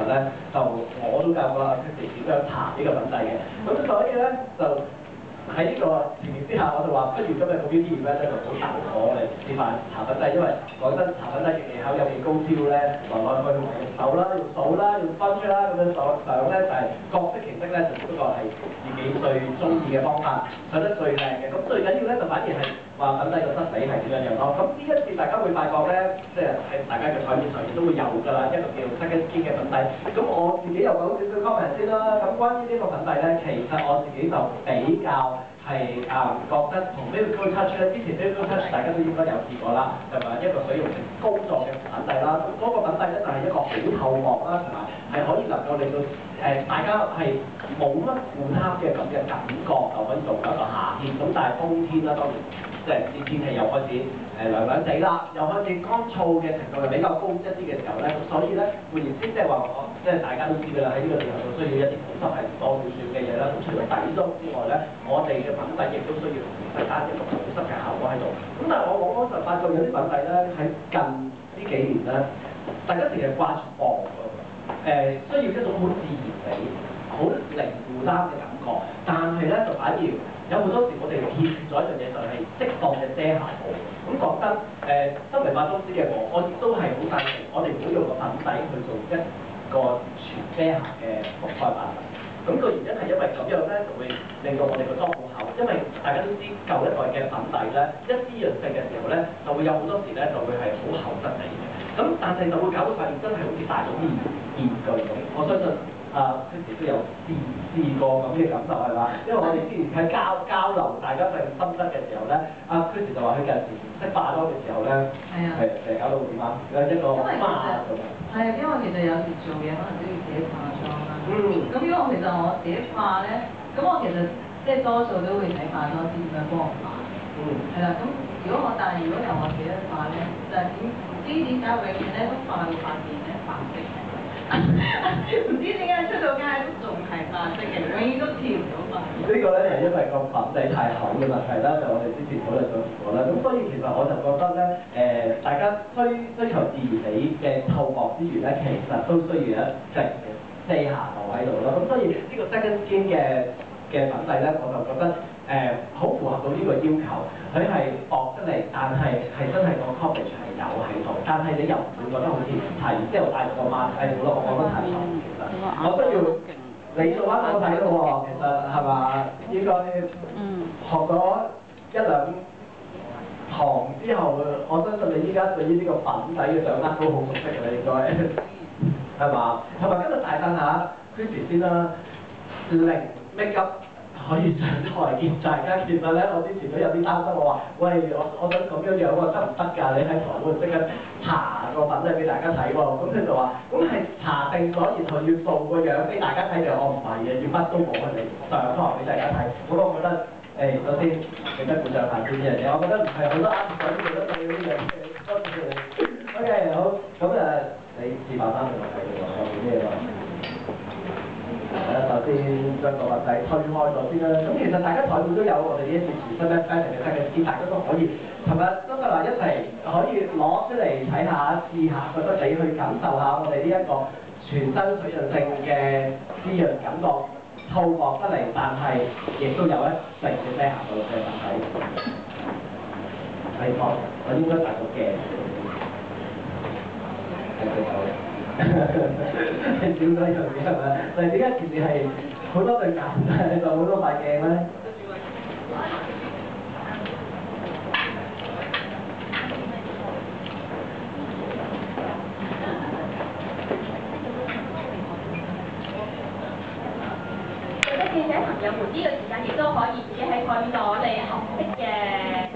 咧，就我都教過阿 Christy 點樣爬呢個粉底嘅。咁所以咧就喺呢個前提之下，我就話不如今日個 beauty event 咧就好等我哋示範搽粉底，因為講真搽粉底嘅技巧有幾高超咧，來來去去用手啦、用數啦、用分出啦咁樣上咧就係各式其式咧，就只不過係自己最中意嘅方法，上得最靚嘅。咁最緊要咧就反而係話粉底個質地係點樣樣咯。咁呢一次大家會發覺咧，即係喺大家嘅台面上亦都會有㗎啦，一個叫 Second Skin 嘅粉底。咁我自己又講少少 comment 先啦。咁關於呢個粉底咧，其實我自己就比較係覺得同 Miracle Touch 咧，之前 Miracle Touch 大家都應該有試過啦，就係一個水溶性膏狀嘅粉底啦。咁嗰個粉底咧就係一個好透膜啦，同埋係可以能夠令到大家係冇乜負擔嘅咁嘅感覺，就可以做一個夏天。咁但係冬天啦，當然即係啲天氣又開始涼涼地啦，又開始乾燥嘅程度係比較高一啲嘅時候咧，咁所以咧換言之，即係話即係大家都知㗎啦，喺呢個時候就需要一啲保濕係多少少嘅嘢啦。咁除咗底妝之外咧，我哋嘅粉底亦都需要同時加一個保濕嘅效果喺度。咁但係我往往就發覺有啲粉底咧喺近呢幾年咧，大家成日掛住薄需要一種好自然地、好零負擔嘅感覺，但係咧就反而有好多時我哋欠缺咗一樣嘢，就係適當嘅遮瑕膏。咁講真，身為化妝師嘅我亦都係好贊成，我哋唔好用個粉底去做一個全遮瑕嘅覆蓋物。咁個原因係因為咁樣咧，就會令到我哋個妝好厚。因為大家都知舊一代嘅粉底咧，一滋潤性嘅時候咧，就會有好多時咧就會係好厚質地嘅。咁但係就會搞到塊面真係好似戴咗面具咁。我相信Christy 都有試過咁嘅感受係嘛？因為我哋之前喺交流大家嘅心得嘅時候咧，Christy 就話佢近時唔識化妝嘅時候咧，係成日搞到點啊？有一個花咁樣。係啊，因為其實有時做嘢可能都要自己化妝啦。咁如果其實我自己化咧，咁我其實即係多數都會睇化妝師點樣幫我化。係啦，咁如果由我自己化咧，就係唔知點解永遠咧都化到塊面咧白色嘅。唔知點解出到街都仲係白色嘅，永遠都調唔到白。呢個咧係因為個粉底太厚嘅問題啦，就我哋之前討論咗過啦。咁所以其實我就覺得咧，大家追求自然美嘅透膜之餘咧，其實都需要一定嘅遮瑕度喺度咯。咁所以呢個 Second Skin 嘅粉底咧，我就覺得好符合到呢個要求。佢係薄得嚟，但係真係個 coverage 係有喺度，但係你又唔會覺得好似係即係我戴個 mask，好啦，我覺得太重其實。我需要你做翻我睇咯喎，其實係嘛？應該學咗一兩堂之後，我相信你依家對於呢個粉底嘅掌握都好熟悉嘅啦，應該係嘛？同埋今日大讚下 Christy 先啦，零 makeup。可以上台見大家，其實咧我之前都有啲擔心，我話：喂，我想咁樣樣喎，得唔得㗎？你喺台嗰度即刻搽個粉底俾大家睇喎。咁佢就話：咁係搽定咗，然後要做個樣俾大家睇嘅。我唔係嘅，要乜都冇嘅，你上台俾大家睇。咁我覺得首先記得鼓掌下先呢樣嘢。我覺得唔係好多artist都做得到呢樣嘢。多謝你。OK， 好，咁你示範翻俾我睇嘅喎，有咩喎？首先將個粉底推開咗先啦。咁其實大家台面都有我哋呢一次全新咧 fashion 嘅 Second Skin，大家都可以尋日周柏娜一齊可以攞出嚟睇下、試下，覺得你去感受下我哋呢一個全新水潤性嘅滋潤感覺，透膜得嚟，但係亦都有一定嘅遮瑕度嘅粉底。係我應該戴個鏡。係佢手嘅。係少咗一樣嘢係咪？但係點解件事係好多對眼，但係就好多塊鏡咧？記者朋友們呢個時間亦都可以自己喺台面度我哋紅色嘅